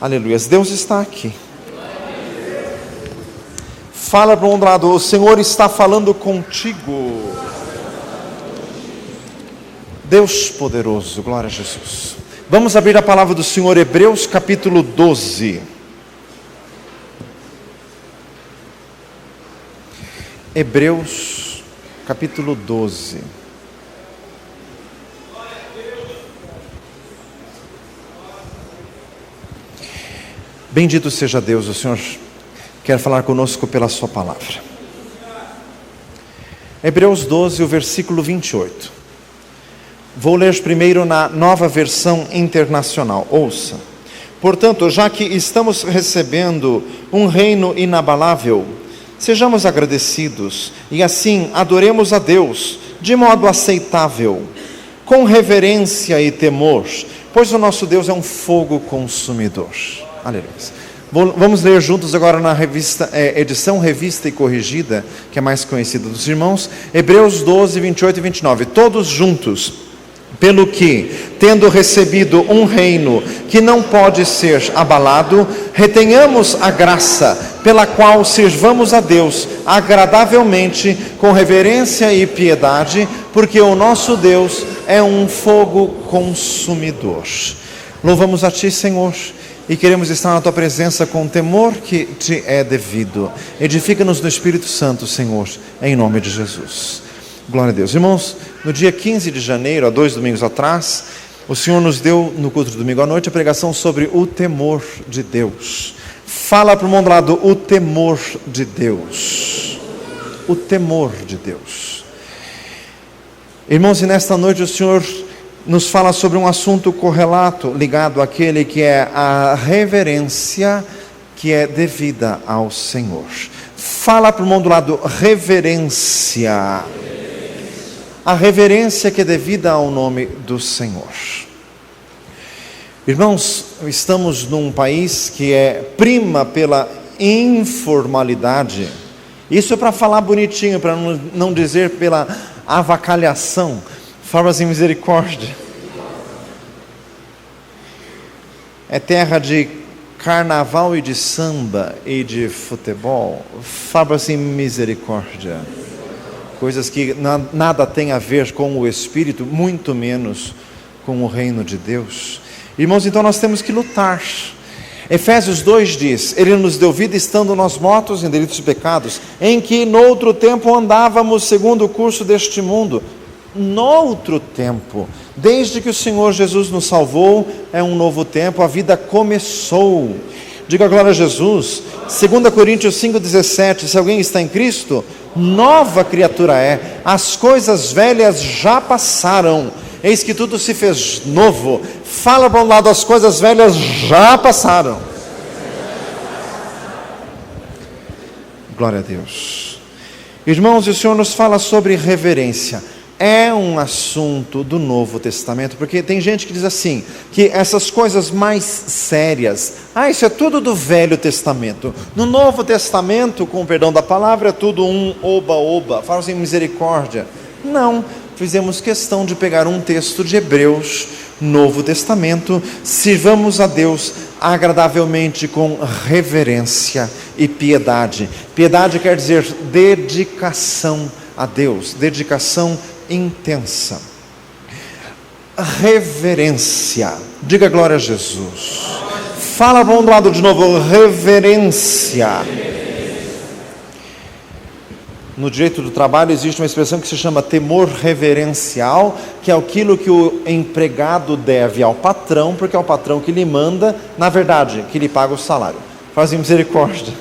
Aleluia. Deus está aqui. Fala para um lado, o Senhor está falando contigo. Deus poderoso, glória a Jesus. Vamos abrir a palavra do Senhor, Hebreus capítulo 12. Hebreus capítulo 12. Bendito seja Deus, o Senhor quer falar conosco pela sua palavra. Hebreus 12, o versículo 28. Vou ler primeiro na Nova Versão Internacional. Ouça. Portanto, já que estamos recebendo um reino inabalável, sejamos agradecidos e assim adoremos a Deus de modo aceitável, com reverência e temor, pois o nosso Deus é um fogo consumidor. Aleluia. Vamos ler juntos agora na edição Revista e Corrigida, que é mais conhecida dos irmãos, Hebreus 12, 28 e 29, todos juntos. Pelo que, tendo recebido um reino que não pode ser abalado, retenhamos a graça pela qual sirvamos a Deus agradavelmente, com reverência e piedade, porque o nosso Deus é um fogo consumidor. Louvamos a Ti, Senhor, e queremos estar na Tua presença com o temor que Te é devido. Edifica-nos no Espírito Santo, Senhor, em nome de Jesus. Glória a Deus. Irmãos, no dia 15 de janeiro, há 2 domingos atrás, o Senhor nos deu, no culto de domingo à noite, a pregação sobre o temor de Deus. Fala para o mundo lado, o temor de Deus. O temor de Deus. Irmãos, e nesta noite o Senhor nos fala sobre um assunto correlato, ligado àquele que é a reverência que é devida ao Senhor. Fala para o mundo lado, reverência. A reverência que é devida ao nome do Senhor. Irmãos, estamos num país que prima pela informalidade. Isso é para falar bonitinho, para não dizer pela avacalhação. Fala assim, misericórdia. É terra de carnaval e de samba e de futebol. Fala assim, misericórdia. Coisas que nada tem a ver com o Espírito, muito menos com o reino de Deus. Irmãos, então nós temos que lutar. Efésios 2 diz, Ele nos deu vida estando nós mortos em delitos e pecados, em que noutro tempo andávamos segundo o curso deste mundo. Noutro tempo, desde que o Senhor Jesus nos salvou, é um novo tempo, a vida começou. Diga glória a Jesus. 2 Coríntios 5,17, se alguém está em Cristo, nova criatura é, as coisas velhas já passaram, eis que tudo se fez novo. Fala para um lado, as coisas velhas já passaram. Glória a Deus. Irmãos, o Senhor nos fala sobre reverência. É um assunto do Novo Testamento, porque tem gente que diz assim, que essas coisas mais sérias, isso é tudo do Velho Testamento. No Novo Testamento, com o perdão da palavra, é tudo um oba-oba, fala assim, misericórdia. Não, fizemos questão de pegar um texto de Hebreus, Novo Testamento, sirvamos a Deus agradavelmente com reverência e piedade. Piedade quer dizer dedicação a Deus, dedicação intensa. Reverência. Diga glória a Jesus. Fala para um lado de novo, reverência. No direito do trabalho existe uma expressão que se chama temor reverencial, que é aquilo que o empregado deve ao patrão, porque é o patrão que lhe manda, na verdade, que lhe paga o salário. Faz misericórdia.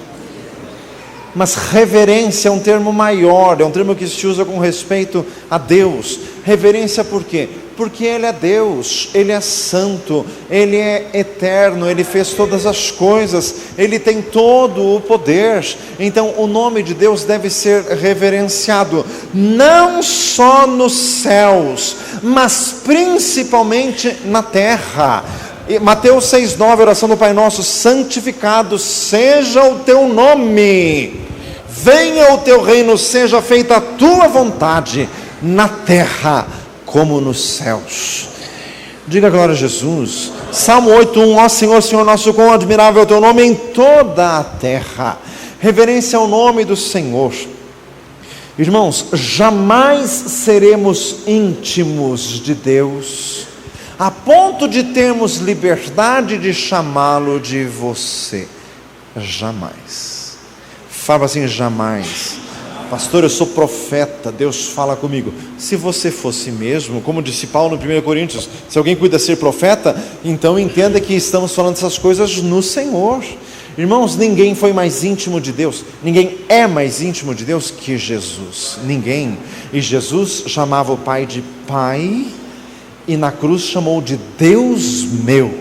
Mas reverência é um termo maior, é um termo que se usa com respeito a Deus. Reverência por quê? Porque Ele é Deus, Ele é santo, Ele é eterno, Ele fez todas as coisas, Ele tem todo o poder. Então o nome de Deus deve ser reverenciado, não só nos céus, mas principalmente na terra. Mateus 6,9, oração do Pai Nosso, santificado seja o teu nome, venha o teu reino, seja feita a tua vontade, na terra como nos céus. Diga glória a Jesus. Salmo 8:1, ó Senhor, Senhor nosso, quão admirável é o teu nome em toda a terra. Reverência ao nome do Senhor. Irmãos, jamais seremos íntimos de Deus, a ponto de termos liberdade de chamá-lo de você. Jamais. Fala assim, jamais. Pastor, eu sou profeta, Deus fala comigo. Se você fosse mesmo, como disse Paulo no 1 Coríntios, se alguém cuida ser profeta, então entenda que estamos falando essas coisas no Senhor. Irmãos, ninguém foi mais íntimo de Deus, ninguém é mais íntimo de Deus que Jesus, ninguém. E Jesus chamava o Pai de Pai, e na cruz chamou de Deus meu.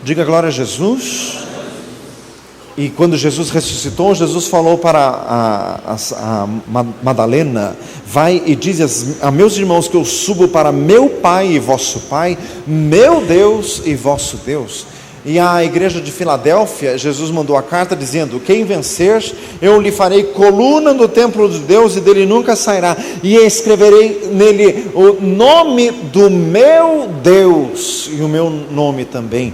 Diga glória a Jesus. E quando Jesus ressuscitou, Jesus falou para a Madalena: vai e diz a meus irmãos que eu subo para meu Pai e vosso Pai, meu Deus e vosso Deus. E a igreja de Filadélfia, Jesus mandou a carta dizendo: quem vencer, eu lhe farei coluna no templo de Deus, e dele nunca sairá, e escreverei nele o nome do meu Deus, e o meu nome também.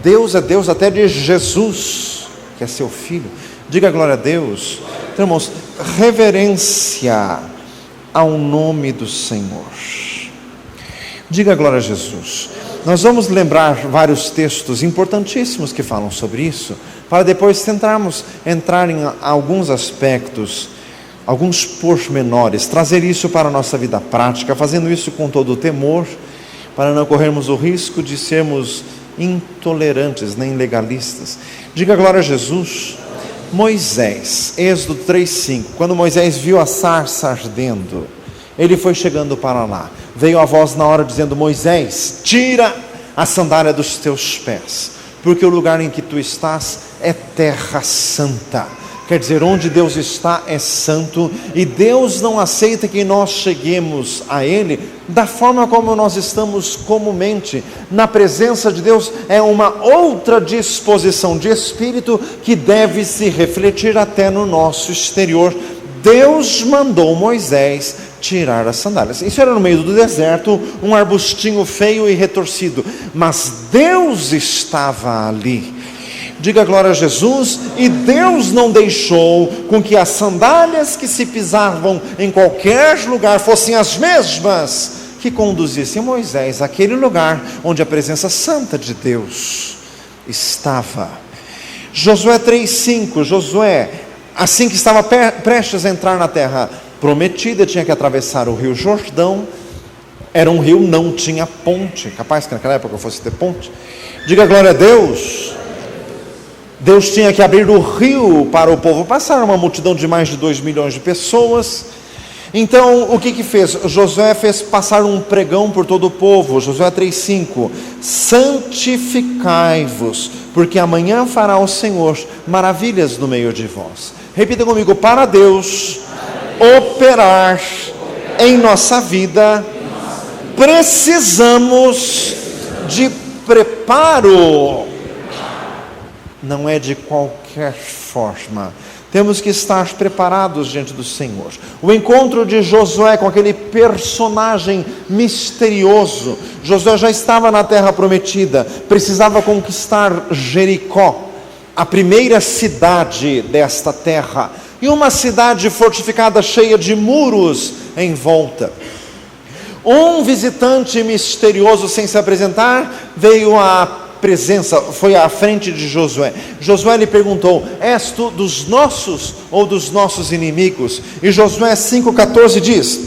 Deus é Deus até de Jesus, que é seu filho. Diga glória a Deus. Então, irmãos, reverência ao nome do Senhor. Diga glória a Jesus. Nós vamos lembrar vários textos importantíssimos que falam sobre isso, para depois entrar em alguns aspectos, alguns pormenores, trazer isso para a nossa vida prática, fazendo isso com todo o temor, para não corrermos o risco de sermos intolerantes, nem legalistas. Diga glória a Jesus. Moisés, Êxodo 3:5, quando Moisés viu a sarça ardendo, ele foi chegando para lá, veio a voz na hora dizendo: Moisés, tira a sandália dos teus pés, porque o lugar em que tu estás é terra santa. Quer dizer, onde Deus está é santo, e Deus não aceita que nós cheguemos a Ele da forma como nós estamos comumente. Na presença de Deus é uma outra disposição de espírito que deve se refletir até no nosso exterior. Deus mandou Moisés tirar as sandálias. Isso era no meio do deserto, um arbustinho feio e retorcido, mas Deus estava ali. Diga glória a Jesus. E Deus não deixou com que as sandálias que se pisavam em qualquer lugar fossem as mesmas que conduzissem Moisés àquele lugar onde a presença santa de Deus estava. Josué 3:5, Josué, assim que estava prestes a entrar na terra prometida, tinha que atravessar o rio Jordão. Era um rio, não tinha ponte, capaz que naquela época fosse ter ponte. Diga glória a Deus. Deus tinha que abrir o rio para o povo passar, uma multidão de mais de 2 milhões de pessoas. Então, o que fez? Josué fez passar um pregão por todo o povo. Josué 3:5, santificai-vos, porque amanhã fará o Senhor maravilhas no meio de vós. Repita comigo: para Deus operar em nossa vida, precisamos de preparo. Não é de qualquer forma. Temos que estar preparados diante do Senhor. O encontro de Josué com aquele personagem misterioso. Josué já estava na terra prometida, precisava conquistar Jericó, a primeira cidade desta terra, e uma cidade fortificada, cheia de muros em volta. Um visitante misterioso, sem se apresentar, veio à presença, foi à frente de Josué. Josué lhe perguntou: és tu dos nossos ou dos nossos inimigos? E Josué 5,14 diz: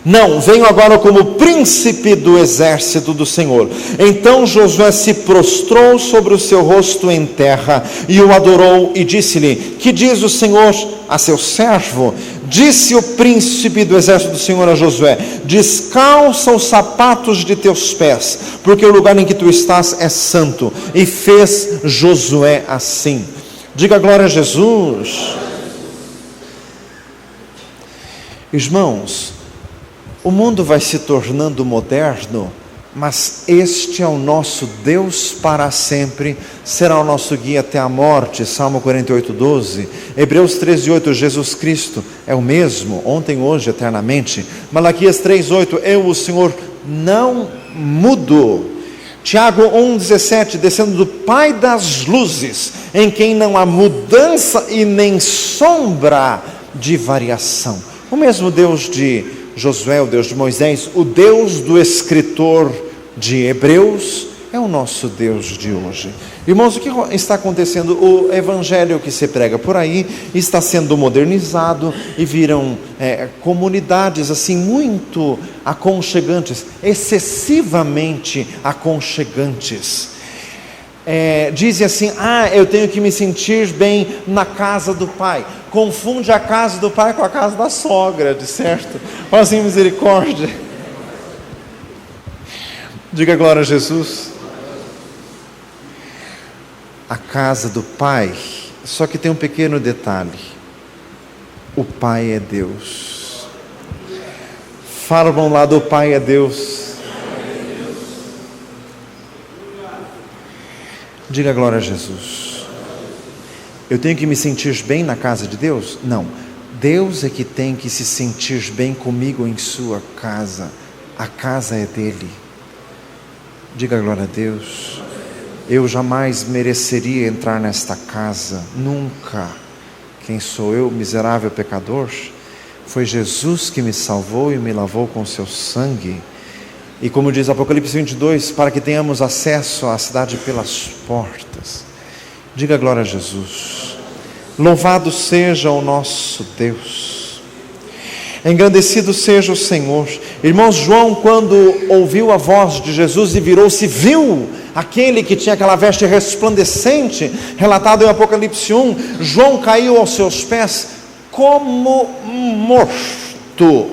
não, venho agora como príncipe do exército do Senhor. Então Josué se prostrou sobre o seu rosto em terra e o adorou e disse-lhe: que diz o Senhor a seu servo? Disse o príncipe do exército do Senhor a Josué: descalça os sapatos de teus pés, porque o lugar em que tu estás é santo. E fez Josué assim. Diga glória a Jesus. Irmãos, o mundo vai se tornando moderno, mas este é o nosso Deus para sempre, será o nosso guia até a morte. Salmo 48:12, Hebreus 13:8, Jesus Cristo é o mesmo, ontem, hoje, eternamente. Malaquias 3:8, eu, o Senhor, não mudo. Tiago 1,17, descendo do Pai das luzes, em quem não há mudança e nem sombra de variação. O mesmo Deus de Josué, o Deus de Moisés, o Deus do escritor de Hebreus, é o nosso Deus de hoje. Irmãos, o que está acontecendo? O evangelho que se prega por aí está sendo modernizado e viram comunidades assim muito aconchegantes, excessivamente aconchegantes. Dizem assim: eu tenho que me sentir bem na casa do pai. Confunde a casa do pai com a casa da sogra, de certo? Olha assim, misericórdia. Diga glória a Jesus. A casa do pai, só que tem um pequeno detalhe: o pai é Deus. Fala para um lado, o pai é Deus. Diga glória a Jesus. Eu tenho que me sentir bem na casa de Deus? Não, Deus é que tem que se sentir bem comigo em sua casa. A casa é dele. Diga glória a Deus. Eu jamais mereceria entrar nesta casa, nunca. Quem sou eu, miserável pecador? Foi Jesus que me salvou e me lavou com seu sangue. E como diz Apocalipse 22, para que tenhamos acesso à cidade pelas portas. Diga glória a Jesus. Louvado seja o nosso Deus. Engrandecido seja o Senhor. Irmãos, João, quando ouviu a voz de Jesus e virou-se, viu aquele que tinha aquela veste resplandecente, relatado em Apocalipse 1, João caiu aos seus pés como morto,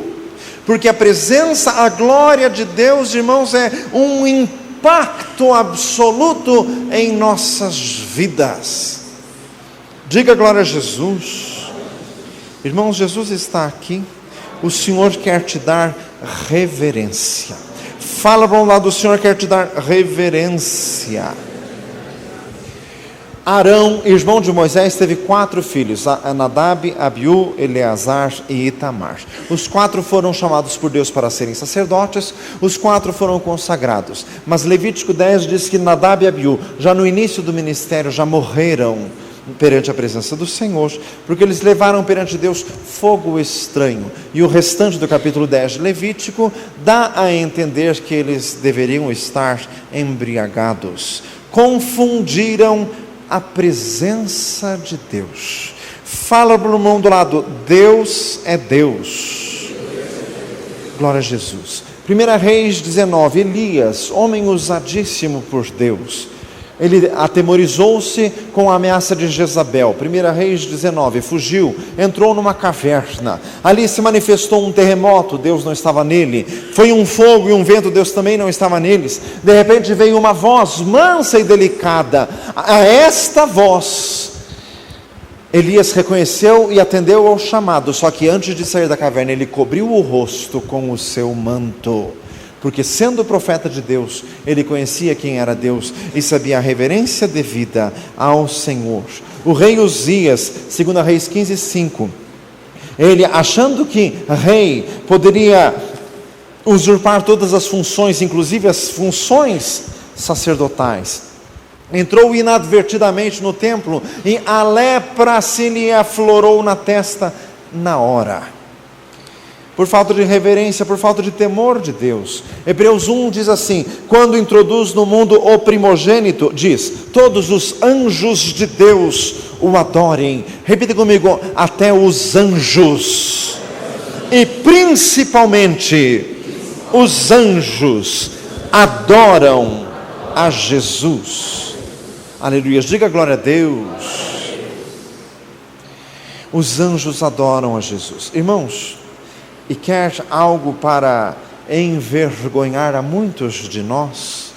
porque a presença, a glória de Deus, irmãos, é um impacto absoluto em nossas vidas. Diga glória a Jesus. Irmãos, Jesus está aqui. O Senhor quer te dar reverência. Fala para um lado, o Senhor quer te dar reverência. Arão, irmão de Moisés, teve 4 filhos: Nadab, Abiú, Eleazar e Itamar. Os 4 foram chamados por Deus para serem sacerdotes, os 4 foram consagrados. Mas Levítico 10 diz que Nadab e Abiú, já no início do ministério, já morreram perante a presença do Senhor, porque eles levaram perante Deus fogo estranho. E o restante do capítulo 10 de Levítico dá a entender que eles deveriam estar embriagados. Confundiram a presença de Deus. Fala para o irmão do lado, Deus é Deus. Glória a Jesus. 1 Reis 19, Elias, homem usadíssimo por Deus, ele atemorizou-se com a ameaça de Jezabel. 1 Reis 19, fugiu, entrou numa caverna, ali se manifestou um terremoto, Deus não estava nele, foi um fogo e um vento, Deus também não estava neles. De repente veio uma voz mansa e delicada. A esta voz Elias reconheceu e atendeu ao chamado, só que antes de sair da caverna ele cobriu o rosto com o seu manto, porque sendo profeta de Deus, ele conhecia quem era Deus e sabia a reverência devida ao Senhor. O rei Uzias, 2 Reis 15, 5, ele, achando que rei poderia usurpar todas as funções, inclusive as funções sacerdotais, entrou inadvertidamente no templo e a lepra se lhe aflorou na testa na hora. Por falta de reverência, por falta de temor de Deus. Hebreus 1 diz assim: quando introduz no mundo o primogênito, diz, todos os anjos de Deus o adorem. Repita comigo, até os anjos, e principalmente os anjos adoram a Jesus. Aleluia, diga glória a Deus. Os anjos adoram a Jesus. Irmãos, e quer algo para envergonhar a muitos de nós?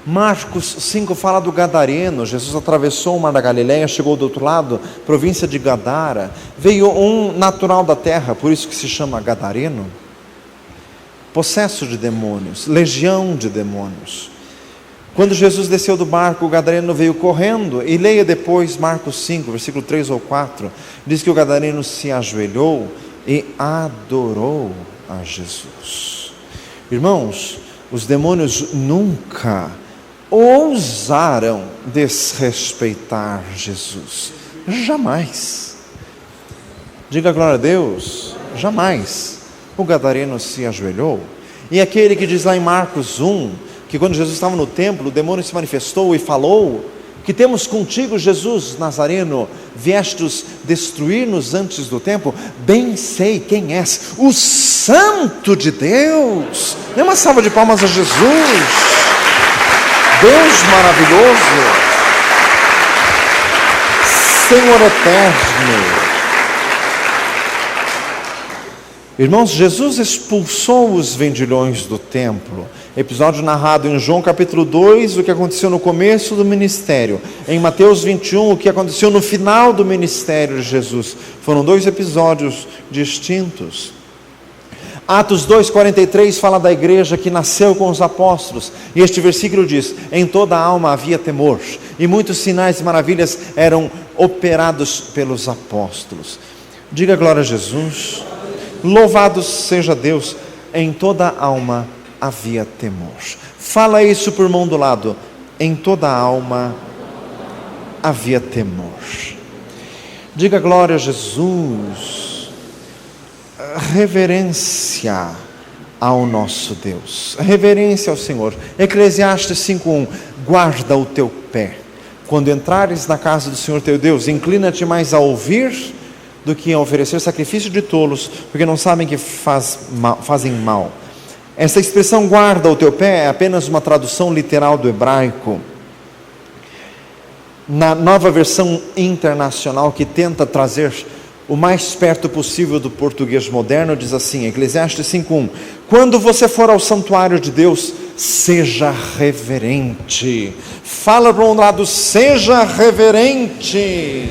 Marcos 5 fala do gadareno. Jesus atravessou o mar da Galileia, chegou do outro lado, província de Gadara. Veio um natural da terra, por isso que se chama gadareno, possesso de demônios, legião de demônios. Quando Jesus desceu do barco, o gadareno veio correndo, e leia depois Marcos 5, versículo 3 ou 4, diz que o gadareno se ajoelhou e adorou a Jesus. Irmãos, os demônios nunca ousaram desrespeitar Jesus. Jamais. Diga glória a Deus. Jamais. O gadareno se ajoelhou. E aquele que diz lá em Marcos 1, que quando Jesus estava no templo, o demônio se manifestou e falou: que temos contigo, Jesus Nazareno, viestes destruir-nos antes do tempo? Bem sei quem és, o Santo de Deus. Dê uma salva de palmas a Jesus. Deus maravilhoso, Senhor eterno. Irmãos, Jesus expulsou os vendilhões do templo. Episódio narrado em João capítulo 2, o que aconteceu no começo do ministério. Em Mateus 21, o que aconteceu no final do ministério de Jesus. Foram 2 episódios distintos. Atos 2,43 fala da igreja que nasceu com os apóstolos. E este versículo diz: em toda a alma havia temor, e muitos sinais e maravilhas eram operados pelos apóstolos. Diga glória a Jesus. Louvado seja Deus, em toda a alma havia temor. Fala isso por mão do lado. Em toda a alma havia temor. Diga glória a Jesus. Reverência ao nosso Deus. Reverência ao Senhor. Eclesiastes 5:1. Guarda o teu pé. Quando entrares na casa do Senhor teu Deus, inclina-te mais a ouvir do que a oferecer sacrifício de tolos, porque não sabem que fazem mal. Essa expressão guarda o teu pé é apenas uma tradução literal do hebraico. Na nova versão internacional, que tenta trazer o mais perto possível do português moderno, diz assim, Eclesiastes 5:1: quando você for ao santuário de Deus, seja reverente. Fala para um lado, seja reverente.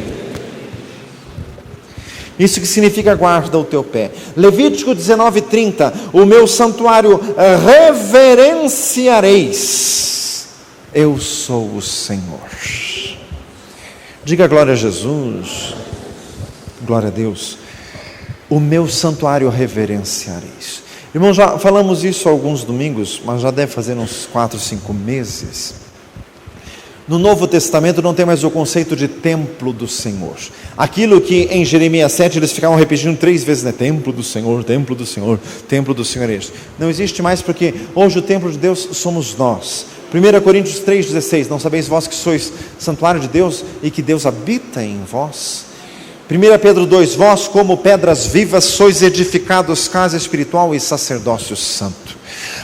Isso que significa guarda o teu pé. Levítico 19:30, o meu santuário reverenciareis. Eu sou o Senhor. Diga glória a Jesus. Glória a Deus. O meu santuário reverenciareis. Irmãos, já falamos isso há alguns domingos, mas já deve fazer uns 4, 5 meses. No Novo Testamento não tem mais o conceito de templo do Senhor. Aquilo que em Jeremias 7 eles ficavam repetindo 3 vezes, né? Templo do Senhor, templo do Senhor, templo do Senhor é este. Não existe mais, porque hoje o templo de Deus somos nós. 1 Coríntios 3,16, não sabeis vós que sois santuário de Deus e que Deus habita em vós? 1 Pedro 2, vós como pedras vivas sois edificados casa espiritual e sacerdócio santo.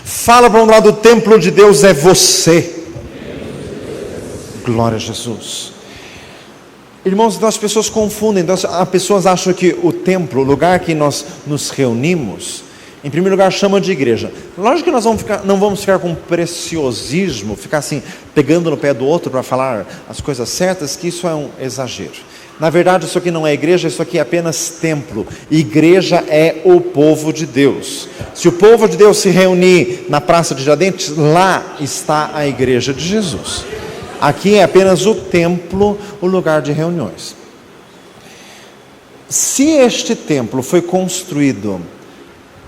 Fala para um lado, o templo de Deus é você. Glória a Jesus. Irmãos, então as pessoas confundem. Então, as pessoas acham que o templo, o lugar que nós nos reunimos, em primeiro lugar chama de igreja. Lógico que nós não vamos ficar com preciosismo, ficar assim, pegando no pé do outro para falar as coisas certas, que isso é um exagero. Na verdade, isso aqui não é igreja, isso aqui é apenas templo. Igreja é o povo de Deus. Se o povo de Deus se reunir na Praça de Tiradentes, lá está a igreja de Jesus. Aqui é apenas o templo, o lugar de reuniões. Se este templo foi construído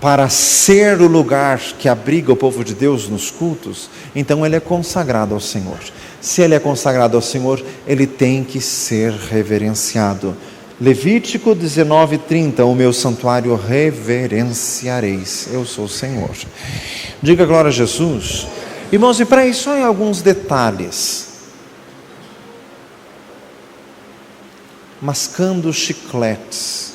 para ser o lugar que abriga o povo de Deus nos cultos, então ele é consagrado ao Senhor. Se ele é consagrado ao Senhor, ele tem que ser reverenciado. Levítico 19:30, o meu santuário reverenciareis. Eu sou o Senhor. Diga glória a Jesus. Irmãos, e para isso há alguns detalhes. Mascando chicletes.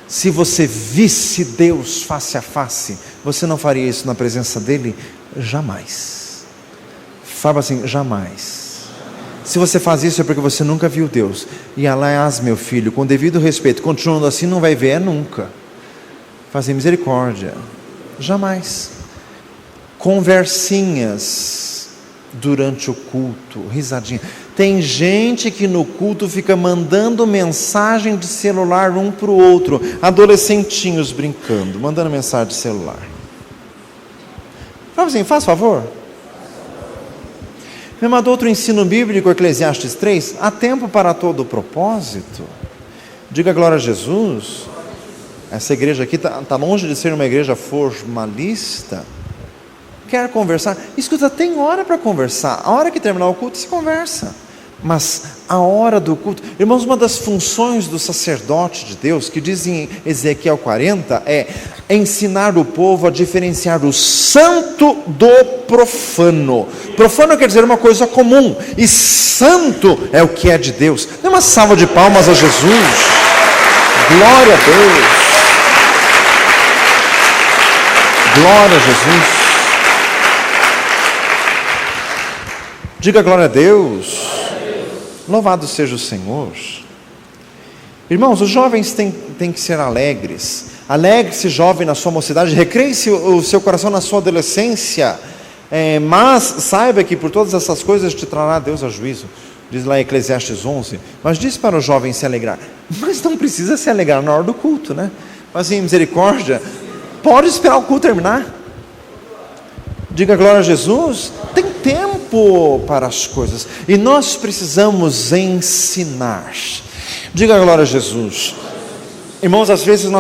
Se você visse Deus face a face, você não faria isso na presença dele? Jamais. Fala assim, jamais. Se você faz isso é porque você nunca viu Deus. E aliás, meu filho, com devido respeito, continuando assim, não vai ver nunca. Fazer misericórdia. Jamais. Conversinhas durante o culto, risadinha. Tem gente que no culto fica mandando mensagem de celular um para o outro, adolescentinhos brincando, mandando mensagem de celular. Fala assim, faz favor. Me mandou outro ensino bíblico, Eclesiastes 3, há tempo para todo propósito. Diga glória a Jesus. Essa igreja aqui está longe de ser uma igreja formalista. quer conversar, escuta, tem hora para conversar. A hora que terminar o culto, se conversa. Mas a hora do culto, irmãos, uma das funções do sacerdote de Deus, que diz em Ezequiel 40, é ensinar o povo a diferenciar o santo do profano. Profano quer dizer uma coisa comum, e santo é o que é de Deus. Dê uma salva de palmas a Jesus. Glória a Deus. Glória a Jesus. Diga glória a Deus. Louvado seja o Senhor. Irmãos, os jovens têm que ser alegres. Alegre-se, jovem, na sua mocidade. Recreie-se o seu coração na sua adolescência. Mas saiba que por todas essas coisas te trará Deus a juízo. Diz lá em Eclesiastes 11. Mas diz para o jovem se alegrar. Mas não precisa se alegrar na hora do culto, né? Mas em misericórdia, pode esperar o culto terminar. Diga glória a Jesus. Tem tempo para as coisas. E nós precisamos ensinar. Diga glória a Jesus. Irmãos, às vezes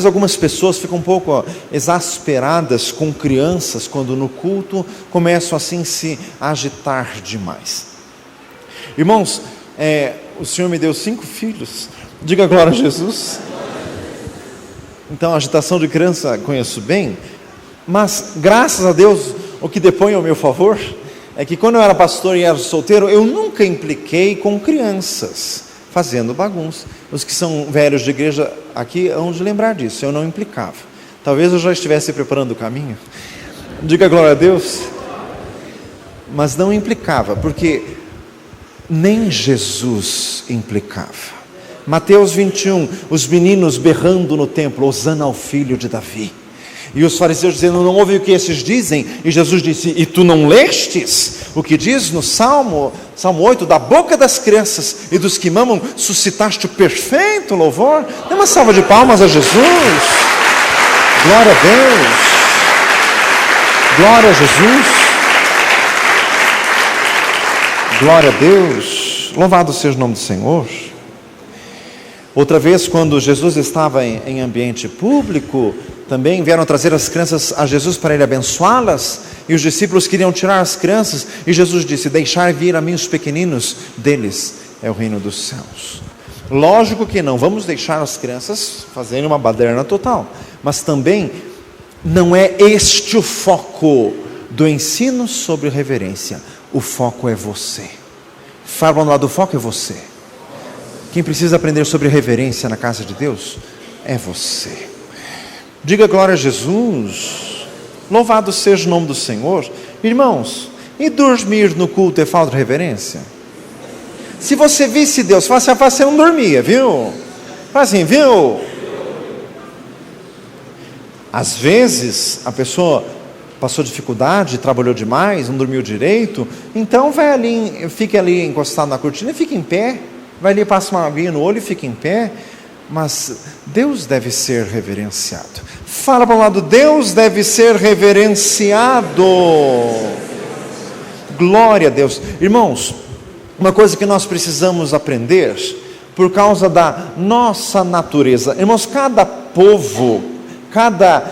algumas pessoas ficam um pouco exasperadas com crianças, quando no culto começam assim se agitar demais. Irmãos, o Senhor me deu 5 filhos. Diga glória a Jesus. Então, a agitação de criança conheço bem. Mas, graças a Deus, o que depõe ao meu favor é que quando eu era pastor e era solteiro, eu nunca impliquei com crianças fazendo bagunça. Os que são velhos de igreja aqui hão de lembrar disso, eu não implicava. Talvez eu já estivesse preparando o caminho. Diga glória a Deus. Mas não implicava, porque nem Jesus implicava. Mateus 21, os meninos berrando no templo, Hosana ao filho de Davi. E os fariseus dizendo, não ouve o que esses dizem? E Jesus disse, e tu não lestes o que diz no Salmo 8, da boca das crianças e dos que mamam, suscitaste o perfeito louvor? Dê uma salva de palmas a Jesus. Glória a Deus. Glória a Jesus. Glória a Deus. Louvado seja o nome do Senhor. Outra vez, quando Jesus estava em ambiente público, também vieram trazer as crianças a Jesus para ele abençoá-las, e os discípulos queriam tirar as crianças, e Jesus disse, deixai vir a mim os pequeninos, deles é o reino dos céus. Lógico que não vamos deixar as crianças fazerem uma baderna total, mas também não é este o foco do ensino sobre reverência. O foco é você. Fala do lado, o foco é você. Quem precisa aprender sobre reverência na casa de Deus é você. Diga glória a Jesus. Louvado seja o nome do Senhor. Irmãos, e dormir no culto é falta de reverência? Se você visse Deus, você não dormia, viu? Fala assim, viu? Às vezes a pessoa passou dificuldade, trabalhou demais, não dormiu direito, então fica ali encostado na cortina e fica em pé. Vai ali, passa uma aguinha no olho e fica em pé. Mas Deus deve ser reverenciado. Fala para o lado, Deus deve ser reverenciado. Glória a Deus. Irmãos, uma coisa que nós precisamos aprender, por causa da nossa natureza. Irmãos, cada povo, cada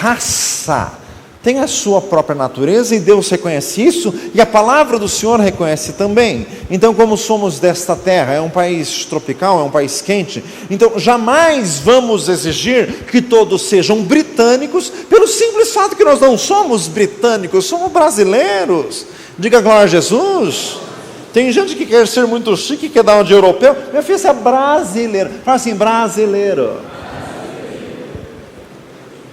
raça tem a sua própria natureza, e Deus reconhece isso, e a palavra do Senhor reconhece também. Então, como somos desta terra, é um país tropical, é um país quente, então jamais vamos exigir que todos sejam britânicos, pelo simples fato que nós não somos britânicos, somos brasileiros. Diga glória a Jesus. Tem gente que quer ser muito chique, quer dar uma de europeu. Meu filho, você é brasileiro. Fala assim, brasileiro.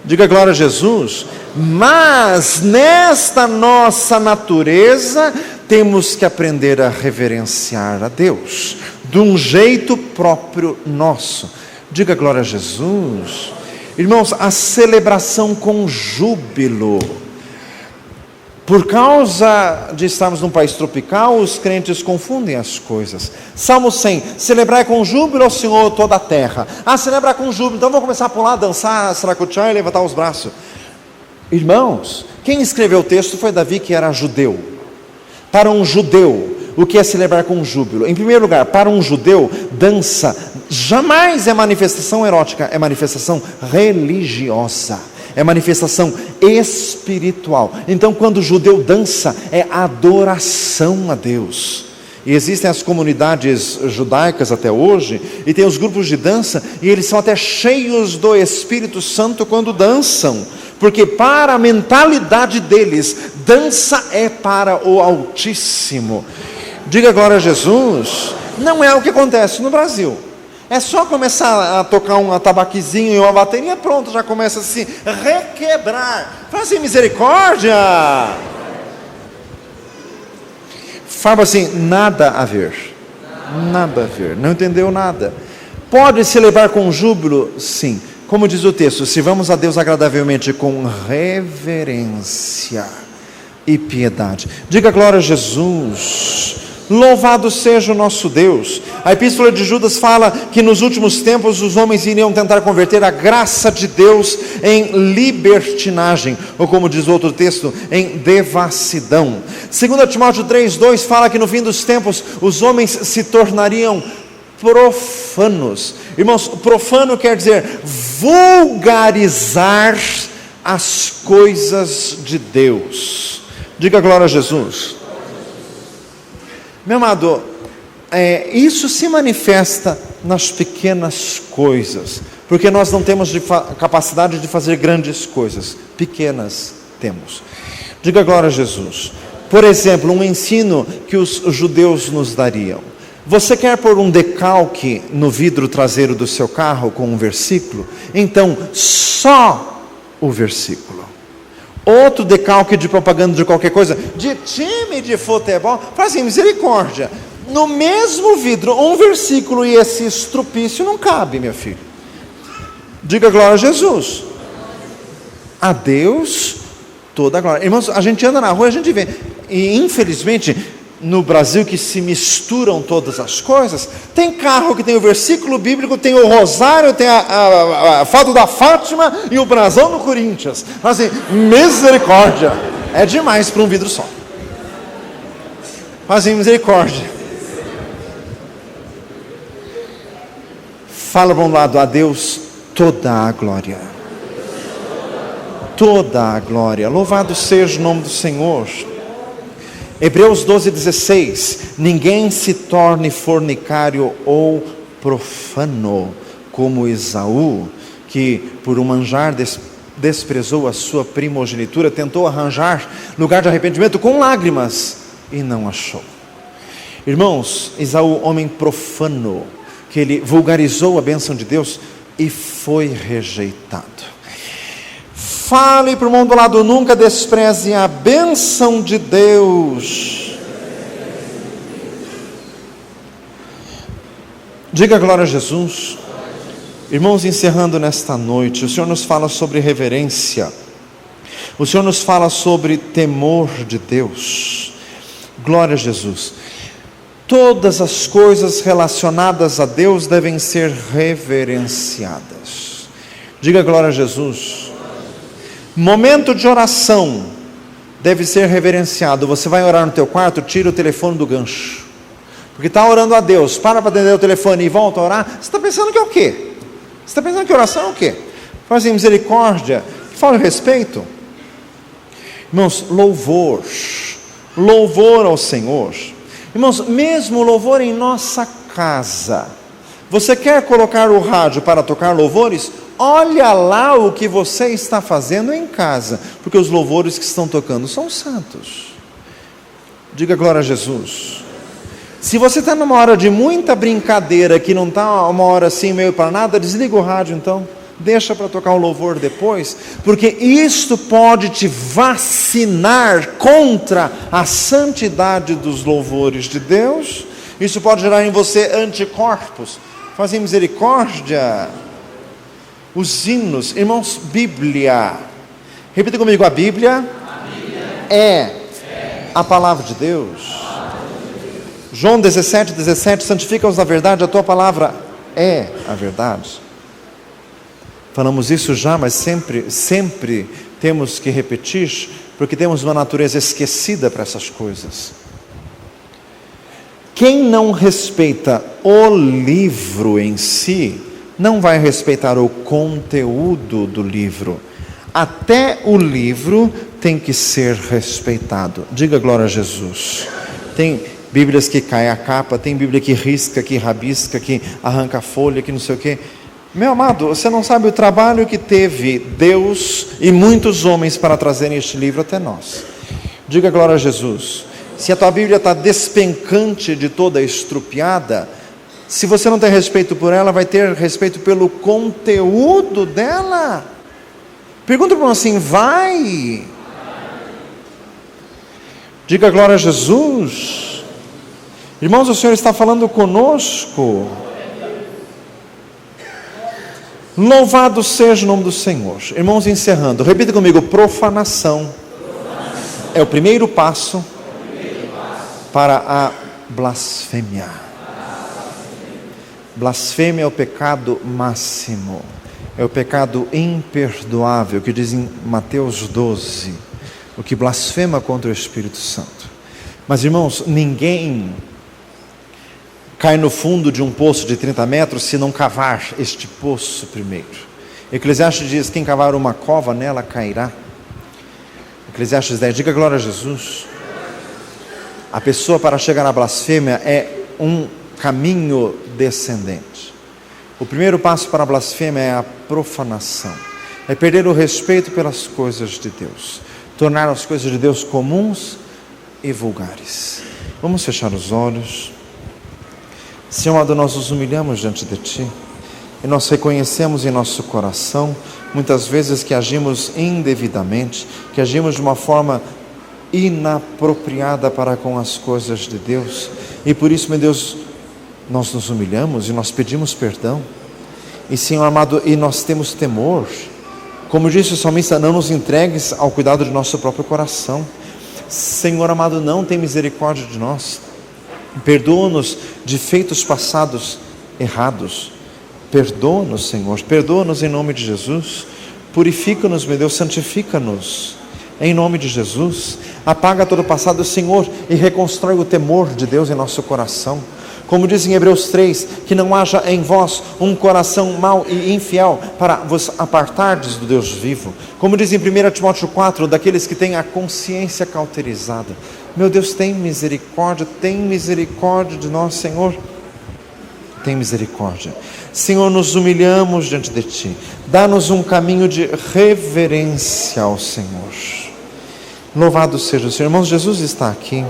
Diga glória a Jesus. Mas nesta nossa natureza temos que aprender a reverenciar a Deus de um jeito próprio nosso. Diga glória a Jesus. Irmãos, a celebração com júbilo. Por causa de estarmos num país tropical, os crentes confundem as coisas. Salmo 100, celebrar com júbilo ao Senhor toda a terra. Celebrar com júbilo, então vou começar a pular, dançar, saracotear e levantar os braços. Irmãos, quem escreveu o texto foi Davi, que era judeu. Para um judeu, o que é celebrar com júbilo? Em primeiro lugar, para um judeu, dança jamais é manifestação erótica, é manifestação religiosa. é manifestação espiritual. Então, quando o judeu dança, é adoração a Deus. E existem as comunidades judaicas até hoje, e tem os grupos de dança, e eles são até cheios do Espírito Santo quando dançam, porque para a mentalidade deles, dança é para o Altíssimo. Diga glória a Jesus. Não é o que acontece no Brasil. É só começar a tocar um atabaquezinho e uma bateria, pronto, já começa a se requebrar. Fala assim, misericórdia! Fala assim, nada a ver. Nada a ver, não entendeu nada. Pode celebrar com júbilo? Sim. Como diz o texto, sirvamos a Deus agradavelmente com reverência e piedade. Diga glória a Jesus. Louvado seja o nosso Deus. A epístola de Judas fala que nos últimos tempos os homens iriam tentar converter a graça de Deus em libertinagem, ou como diz o outro texto, em devassidão. 2 Timóteo 3:2 fala que no fim dos tempos os homens se tornariam profanos. Irmãos, profano quer dizer vulgarizar as coisas de Deus. Diga glória a Jesus. Meu amado, isso se manifesta nas pequenas coisas, porque nós não temos capacidade de fazer grandes coisas, pequenas temos. Diga glória a Jesus. Por exemplo, um ensino que os judeus nos dariam. Você quer pôr um decalque no vidro traseiro do seu carro com um versículo? Então, só o versículo. Outro decalque de propaganda de qualquer coisa, de time de futebol, fala assim, misericórdia, no mesmo vidro, um versículo e esse estrupício não cabe, meu filho. Diga glória a Jesus. A Deus toda a glória. Irmãos, a gente anda na rua, a gente vê, e infelizmente, no Brasil que se misturam todas as coisas, tem carro que tem o versículo bíblico, tem o rosário, tem a foto da Fátima e o brasão do Corinthians. Assim, misericórdia, é demais para um vidro só. Assim, misericórdia. Fala para um lado, a Deus toda a glória. Toda a glória. Louvado seja o nome do Senhor. Hebreus 12:16, ninguém se torne fornicário ou profano, como Esaú, que por um manjar desprezou a sua primogenitura, tentou arranjar lugar de arrependimento com lágrimas, e não achou. Irmãos, Esaú, homem profano, que ele vulgarizou a bênção de Deus, e foi rejeitado. Fale para o mundo do lado, nunca despreze a bênção de Deus. Diga glória a Jesus. Irmãos, encerrando nesta noite, o Senhor nos fala sobre reverência. O Senhor nos fala sobre temor de Deus. Glória a Jesus. Todas as coisas relacionadas a Deus devem ser reverenciadas. Diga glória a Jesus. Momento de oração deve ser reverenciado. Você vai orar no teu quarto, tira o telefone do gancho, porque está orando a Deus, para atender o telefone e volta a orar. Você está pensando que é o quê? Você está pensando que oração é o quê? Faz assim, misericórdia, que fala de respeito. Irmãos, louvor ao Senhor. Irmãos, mesmo louvor em nossa casa. Você quer colocar o rádio para tocar louvores? Olha lá o que você está fazendo em casa, porque os louvores que estão tocando são santos. Diga glória a Jesus. Se você está numa hora de muita brincadeira, que não está uma hora assim meio para nada, desliga o rádio então, deixa para tocar o louvor depois, porque isto pode te vacinar contra a santidade dos louvores de Deus. Isso pode gerar em você anticorpos. Fazem misericórdia. Os hinos, irmãos, Bíblia. Repita comigo, a Bíblia é a palavra de Deus. João 17:17, santifica-os na verdade, a tua palavra é a verdade. Falamos isso já, mas sempre temos que repetir, porque temos uma natureza esquecida para essas coisas. Quem não respeita o livro em si, não vai respeitar o conteúdo do livro. até o livro tem que ser respeitado. Diga glória a Jesus. Tem Bíblias que cai a capa, tem Bíblia que risca, que rabisca, que arranca a folha, que não sei o quê. Meu amado, você não sabe o trabalho que teve Deus e muitos homens para trazerem este livro até nós. Diga glória a Jesus. Se a tua Bíblia está despencante de toda estrupiada, se você não tem respeito por ela, vai ter respeito pelo conteúdo dela. Pergunta para nós assim, vai? Diga glória a Jesus. Irmãos, o Senhor está falando conosco. Louvado seja o nome do Senhor. Irmãos, encerrando, repita comigo, profanação é o primeiro passo para a blasfêmia. Blasfêmia é o pecado máximo, é o pecado imperdoável, que diz em Mateus 12, o que blasfema contra o Espírito Santo. Mas irmãos, ninguém cai no fundo de um poço de 30 metros se não cavar este poço primeiro. Eclesiastes diz, quem cavar uma cova nela cairá. Eclesiastes 10, diga glória a Jesus. A pessoa para chegar à blasfêmia é um caminho descendente. O primeiro passo para a blasfêmia é a profanação. É perder o respeito pelas coisas de Deus. Tornar as coisas de Deus comuns e vulgares. Vamos fechar os olhos. Senhor amado, nós nos humilhamos diante de Ti e nós reconhecemos em nosso coração muitas vezes que agimos indevidamente, que agimos de uma forma inapropriada para com as coisas de Deus, e por isso, meu Deus, nós nos humilhamos e nós pedimos perdão. E Senhor amado, e nós temos temor, como disse o salmista, não nos entregues ao cuidado de nosso próprio coração. Senhor amado, não tem misericórdia de nós. Perdoa-nos de feitos passados errados. Perdoa-nos, Senhor. Perdoa-nos em nome de Jesus. Purifica-nos, meu Deus. Santifica-nos em nome de Jesus. Apaga todo o passado, Senhor, e reconstrói o temor de Deus em nosso coração. Como diz em Hebreus 3, que não haja em vós um coração mau e infiel para vos apartardes do Deus vivo. Como diz em 1 Timóteo 4, daqueles que têm a consciência cauterizada. Meu Deus, tem misericórdia de nós, Senhor. Tem misericórdia. Senhor, nos humilhamos diante de Ti. Dá-nos um caminho de reverência ao Senhor. Louvado seja o Senhor. Irmãos, Jesus está aqui.